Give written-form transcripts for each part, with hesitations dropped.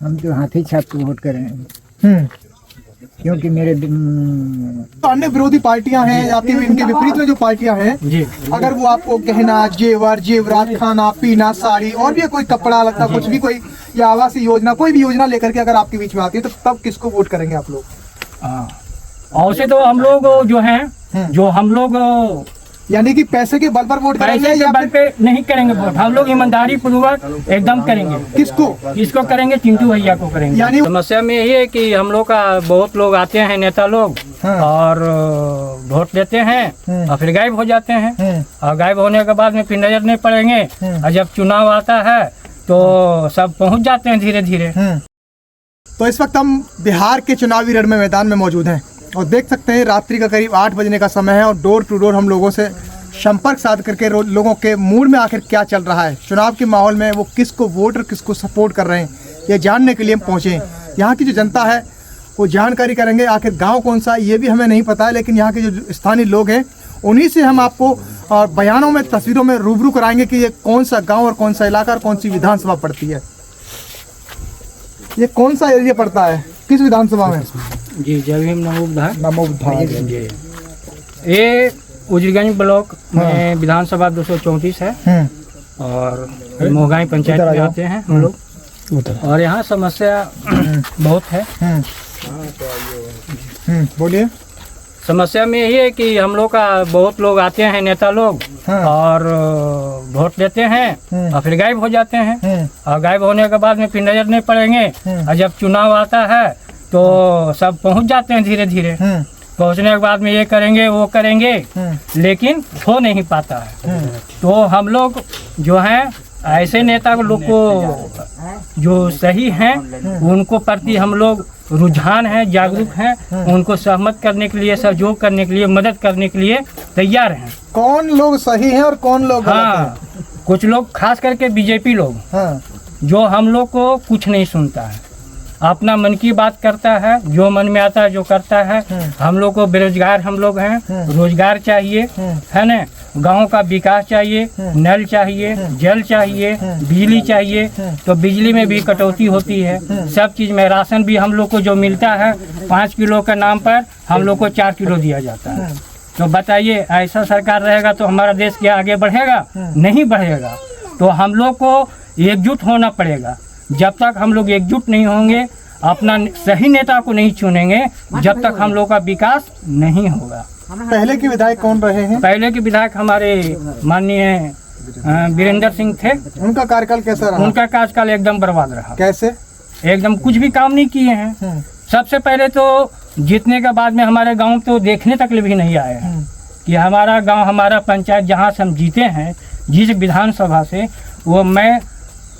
हम तो हाथी छाप को वोट करेंगे क्योंकि मेरे अन्य विरोधी पार्टियां हैं या फिर इनके विपरीत में जो पार्टियां हैं जी, अगर वो आपको गहना जेवर जेवरात खाना पीना साड़ी और भी कोई कपड़ा लगता कुछ भी कोई या आवासीय योजना कोई भी योजना लेकर के अगर आपके बीच में आती है तो तब किसको वोट करेंगे आप लोग? और से तो हम लोग जो हैं जो हम लोग यानी कि पैसे के बल पर वोट करेंगे पैसे के या बल पे नहीं करेंगे वोट, हम लोग ईमानदारी पूर्वक एकदम करेंगे। किसको करेंगे? चिंटू भैया को करेंगे। यानी समस्या में ये है कि हम लोग का बहुत लोग आते हैं नेता लोग और वोट देते हैं और फिर गायब हो जाते हैं और गायब होने के बाद में फिर नजर नहीं पड़ेंगे और जब चुनाव आता है तो सब पहुंच जाते हैं धीरे धीरे। तो इस वक्त हम बिहार के चुनावी रण में मैदान में मौजूद हैं और देख सकते हैं रात्रि का करीब 8 बजने का समय है और डोर टू डोर हम लोगों से संपर्क साध करके लोगों के मूड में आखिर क्या चल रहा है, चुनाव के माहौल में वो किसको वोट और किसको सपोर्ट कर रहे हैं ये जानने के लिए हम पहुँचे। यहाँ की जो जनता है वो जानकारी करेंगे, आखिर गाँव कौन सा ये भी हमें नहीं पता है, लेकिन यहाँ के जो स्थानीय लोग हैं उन्हीं से हम आपको और बयानों में तस्वीरों में रूबरू कराएंगे कि ये कौन सा गाँव और कौन सा इलाका और कौन सी विधानसभा पड़ती है, ये कौन सा एरिया पड़ता है, किस विधानसभा में? जी जय भीम नमो बुद्धाय। ये उजरीगंज ब्लॉक में विधानसभा 234 है और मोहगाई पंचायत में आते हैं हम लोग और यहाँ समस्या बहुत है। बोलिए। समस्या में यही है कि हम लोग का बहुत लोग आते हैं नेता लोग और वोट देते हैं और फिर गायब हो जाते हैं और गायब होने के बाद में फिर नजर नहीं पड़ेंगे और जब चुनाव आता है तो सब पहुंच जाते हैं धीरे धीरे। पहुंचने के बाद में ये करेंगे वो करेंगे लेकिन हो नहीं पाता है। तो हम लोग जो हैं ऐसे नेता लोग को जो सही हैं उनको प्रति हम लोग रुझान है, जागरूक हैं, उनको सहमत करने के लिए, सहयोग करने के लिए, मदद करने के लिए तैयार हैं। कौन लोग सही हैं और कौन लोग गलत हैं? कुछ लोग खास करके बीजेपी लोग जो हम लोग को कुछ नहीं सुनता है, अपना मन की बात करता है, जो मन में आता है जो करता है। हम लोग को बेरोजगार हम लोग हैं, रोजगार चाहिए है ना, गांव का विकास चाहिए, नल चाहिए, जल चाहिए, बिजली चाहिए। तो बिजली में भी कटौती होती है, सब चीज़ में। राशन भी हम लोग को जो मिलता है 5 किलो के नाम पर हम लोग को 4 किलो दिया जाता है। तो बताइए ऐसा सरकार रहेगा तो हमारा देश क्या आगे बढ़ेगा? नहीं बढ़ेगा। तो हम लोग को एकजुट होना पड़ेगा। जब तक हम लोग एकजुट नहीं होंगे, अपना सही नेता को नहीं चुनेंगे, जब तक हम लोग का विकास नहीं होगा। पहले के विधायक कौन रहे हैं? पहले के विधायक हमारे माननीय वीरेंद्र सिंह थे। उनका कार्यकाल कैसा रहा? उनका कार्यकाल एकदम बर्बाद रहा। कैसे? एकदम कुछ भी काम नहीं किए हैं। सबसे पहले तो जीतने के बाद में हमारे गांव तो देखने तक भी नहीं आए हैं कि हमारा गांव, हमारा पंचायत जहां से हम जीते हैं जिस विधानसभा से, वो मैं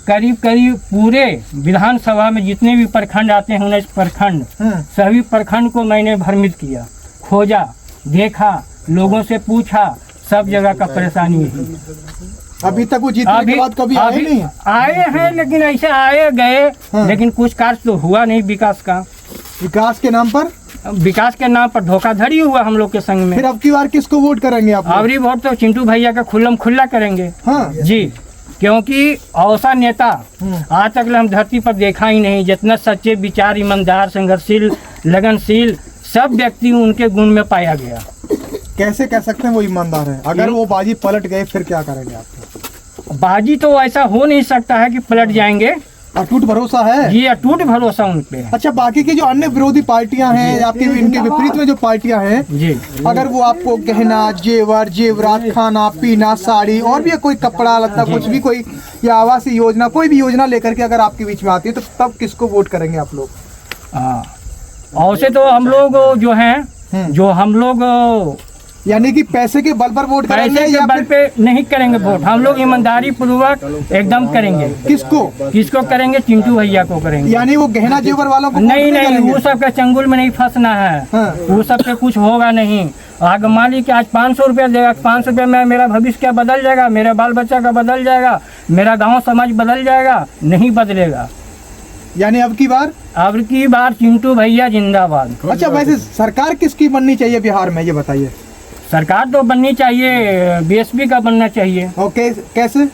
करीब पूरे विधानसभा में जितने भी प्रखंड आते हैं 19 प्रखंड, सभी प्रखंड को मैंने भ्रमित किया, खोजा, देखा, लोगों से पूछा, सब जगह का परेशानी है। अभी तक वो जीतने के बाद कभी आए नहीं? आए हैं लेकिन ऐसे आए गए, लेकिन कुछ कार्य तो हुआ नहीं विकास का। विकास के नाम पर? विकास के नाम पर धोखाधड़ी हुआ हम लोग के संग में। फिर अब की बार किसको वोट करेंगे आप? अबरी वोट तो चिंटू भैया का खुल्लम खुल्ला करेंगे। जी, क्योंकि ऐसा नेता आज तक हम धरती पर देखा ही नहीं, जितना सच्चे विचार, ईमानदार, संघर्षशील, लगनशील सब व्यक्ति उनके गुण में पाया गया। कैसे कह सकते हैं वो ईमानदार है? अगर वो बाजी पलट गए फिर क्या करेंगे आप? बाजी तो ऐसा हो नहीं सकता है कि पलट जाएंगे। अटूट भरोसा है? जी, अटूट भरोसा उन पे। अच्छा, बाकी की जो अन्य विरोधी पार्टियां हैं या फिर इनके विपरीत में जो पार्टियां हैं जी, अगर वो आपको गहना जेवर जेवरात खाना पीना साड़ी और भी कोई कपड़ा लगता कुछ भी कोई या आवासीय योजना कोई भी योजना लेकर के अगर आपके बीच में आती है तो तब किसको वोट करेंगे आप लोग? और से तो हम लोग जो हैं जो हम लोग यानी कि पैसे के बल पर वोट करेंगे? पैसे के बल पे नहीं करेंगे वोट, हम लोग ईमानदारी पूर्वक एकदम करेंगे। किसको करेंगे? चिंटू भैया को करेंगे। यानी वो गहना जेवर वालों को नहीं, वो सब के चंगुल में नहीं फंसना है। वो सब पे कुछ होगा नहीं। आगे मान ली कि आज 500 रुपया देगा, 500 रुपये में मेरा भविष्य क्या बदल जाएगा, मेरा बाल बच्चा का बदल जाएगा, मेरा गाँव समाज बदल जाएगा? नहीं बदलेगा। यानी अब की बार चिंटू भैया जिंदाबाद। अच्छा, वैसे सरकार किसकी बननी चाहिए बिहार में, ये बताइए? सरकार तो बननी चाहिए बीएसपी का बनना चाहिए। ओके, कैसे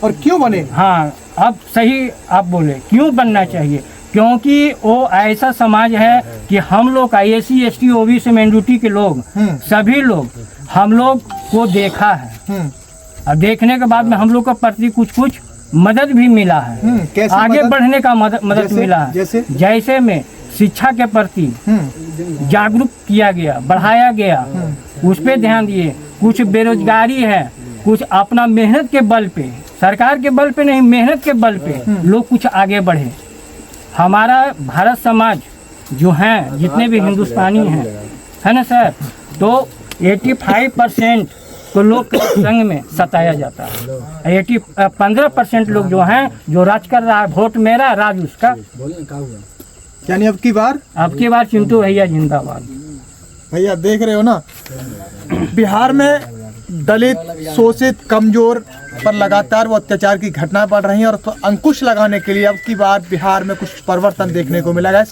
और क्यों बने? हाँ, अब सही आप बोले, क्यों बनना चाहिए? क्योंकि वो ऐसा समाज है कि हम लोग SC ST OBC माइनॉरिटी के लोग सभी लोग हम लोग को देखा है और देखने के बाद में हम लोग को प्रति कुछ मदद भी मिला है, कैसे आगे मदद? बढ़ने का मदद मिला है। जैसे में शिक्षा के प्रति जागरूक किया गया, बढ़ाया गया, उस पे ध्यान दिए। कुछ बेरोजगारी है, कुछ अपना मेहनत के बल पे, सरकार के बल पे नहीं, मेहनत के बल पे लोग कुछ आगे बढ़े। हमारा भारत समाज जो है, जितने भी हिंदुस्तानी हैं, है ना सर, तो 85% को लोग संग में सताया जाता है। 15% लोग जो हैं, जो राज कर रहा है, वोट मेरा राज उसका। यानी अब की बार चिंटू भैया जिंदाबाद। भैया देख रहे हो ना, बिहार में दलित, शोषित, कमजोर पर लगातार वो अत्याचार की घटनाएं बढ़ रही हैं और तो अंकुश लगाने के लिए अब की बार बिहार में कुछ परिवर्तन देखने को मिलेगा।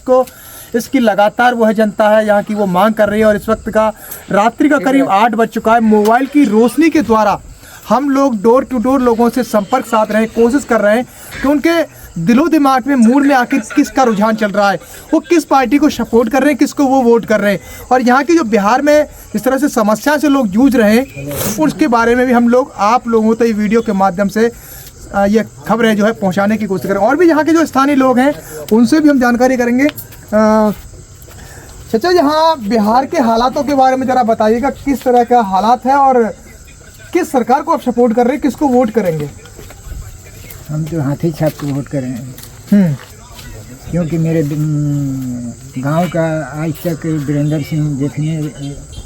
इसकी लगातार वो है जनता है यहाँ की, वो मांग कर रही है। और इस वक्त का रात्रि का करीब 8 बज चुका है। मोबाइल की रोशनी के द्वारा हम लोग डोर टू डोर लोगों से संपर्क साध रहे हैं, कोशिश कर रहे हैं कि उनके दिलो दिमाग में, मूड में आखिर किसका रुझान चल रहा है, वो किस पार्टी को सपोर्ट कर रहे हैं, किसको वो वोट कर रहे हैं। और यहाँ की जो बिहार में इस तरह से समस्या से लोग जूझ रहे हैं, उसके बारे में भी हम लोग आप लोगों तो ये वीडियो के माध्यम से ये खबरें जो है पहुँचाने की कोशिश करें। और भी यहाँ के जो स्थानीय लोग हैं उनसे भी हम जानकारी करेंगे। चाचा, यहाँ बिहार के हालातों के बारे में ज़रा बताइएगा, किस तरह का हालात है और किस सरकार को आप सपोर्ट कर रहे हैं, किसको वोट करेंगे? हम तो हाथी छाप को वोट करेंगे, क्योंकि मेरे गांव का आज तक वीरेंद्र सिंह देखने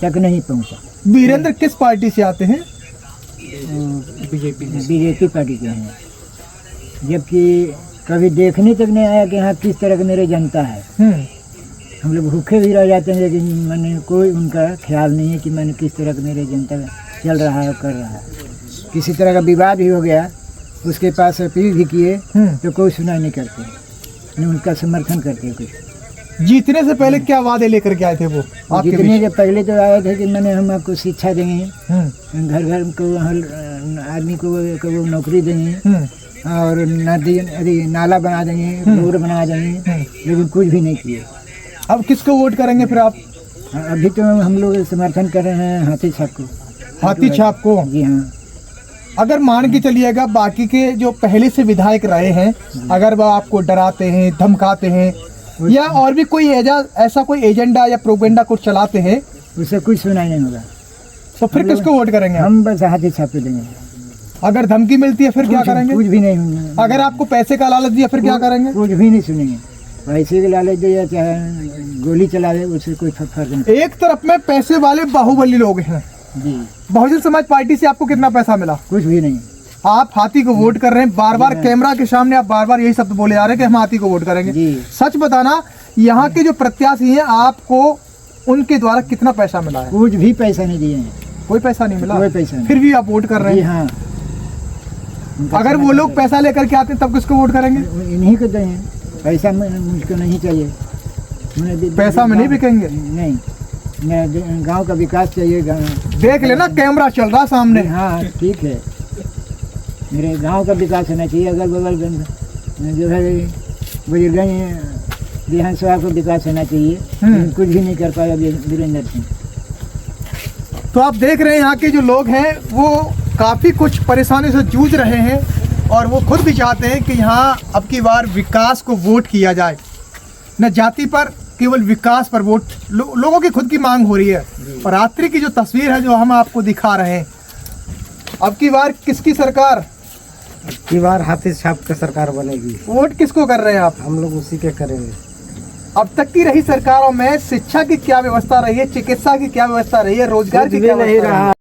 तक नहीं पहुंचा। वीरेंद्र किस पार्टी से आते हैं? बीजेपी पार्टी के हैं, जबकि कभी देखने तक नहीं आया कि यहाँ किस तरह का मेरे जनता है। हम लोग भूखे भी रह जाते हैं, लेकिन मैंने कोई उनका ख्याल नहीं है कि मैंने किस तरह का मेरे जनता चल रहा है और कर रहा है। किसी तरह का विवाद भी हो गया, उसके पास अपील भी किए तो कोई सुनाई नहीं करते, नहीं उनका समर्थन करते कुछ। जीतने से पहले क्या वादे लेकर के आए थे वो आपके? जीतने से पहले तो आए थे कि मैंने हम आपको शिक्षा देंगे, घर घर को आदमी को वो नौकरी देंगे और नदी नाला बना देंगे, रोड बना देंगे, लेकिन कुछ भी नहीं किए। अब किसको वोट करेंगे फिर आप? अभी तो हम लोग समर्थन कर रहे हैं हाथी छाप को। हाथी छाप को? जी हाँ। अगर मान के चलिएगा बाकी के जो पहले से विधायक रहे हैं, अगर वो आपको डराते हैं, धमकाते हैं या और भी कोई ऐसा कोई एजेंडा या प्रोपेगेंडा कुछ चलाते हैं, उससे कुछ सुनाई नहीं होगा, तो फिर किसको वोट करेंगे? हम बस हाथी छाप पे देंगे। अगर धमकी मिलती है फिर क्या करेंगे? कुछ भी नहीं होगा। अगर आपको पैसे का लालच दिया फिर क्या करेंगे? कुछ भी नहीं सुनेंगे। पैसे के लालच दे या चाहे गोली चला दे, उससे कोई फर्क नहीं। एक तरफ में पैसे वाले बाहुबली लोग हैं जी। बहुजन समाज पार्टी से आपको कितना पैसा मिला? कुछ भी नहीं। आप हाथी को वोट कर रहे हैं, बार बार कैमरा के सामने आप बार बार यही शब्द बोले जा रहे हैं कि हम हाथी को वोट करेंगे। सच बताना, यहाँ के जो प्रत्याशी हैं आपको उनके द्वारा कितना पैसा मिला है? कुछ भी पैसा नहीं दिए हैं। कोई पैसा नहीं मिला? कोई पैसा नहीं। फिर भी आप वोट कर रहे हैं? हाँ। अगर वो लोग पैसा लेकर के आते हैं तब किसको वोट करेंगे? इन्हीं को देंगे। पैसा मुझको नहीं चाहिए। पैसा में नहीं बिकेंगे? नहीं, गांव का विकास चाहिए। देख लेना, कैमरा चल रहा सामने। हाँ ठीक है, मेरे गांव का विकास होना चाहिए। अगल बगल जो है बुजुर्ग विधानसभा को विकास होना चाहिए, कुछ भी नहीं कर पाया वीरेंद्र सिंह। तो आप देख रहे हैं यहाँ के जो लोग हैं वो काफ़ी कुछ परेशानी से जूझ रहे हैं और वो खुद भी चाहते हैं कि यहाँ अब की बार विकास को वोट किया जाए, न जाति पर, केवल विकास पर वोट। लोगों की खुद की मांग हो रही है। और रात्रि की जो तस्वीर है जो हम आपको दिखा रहे हैं, अब की बार किसकी सरकार? की बार हाथी छाप की सरकार बनेगी। वोट किसको कर रहे हैं आप? हम लोग उसी के करेंगे। अब तक की रही सरकारों में शिक्षा की क्या व्यवस्था रही है, चिकित्सा की क्या व्यवस्था रही है, रोजगार की क्या व्यवस्था रही है?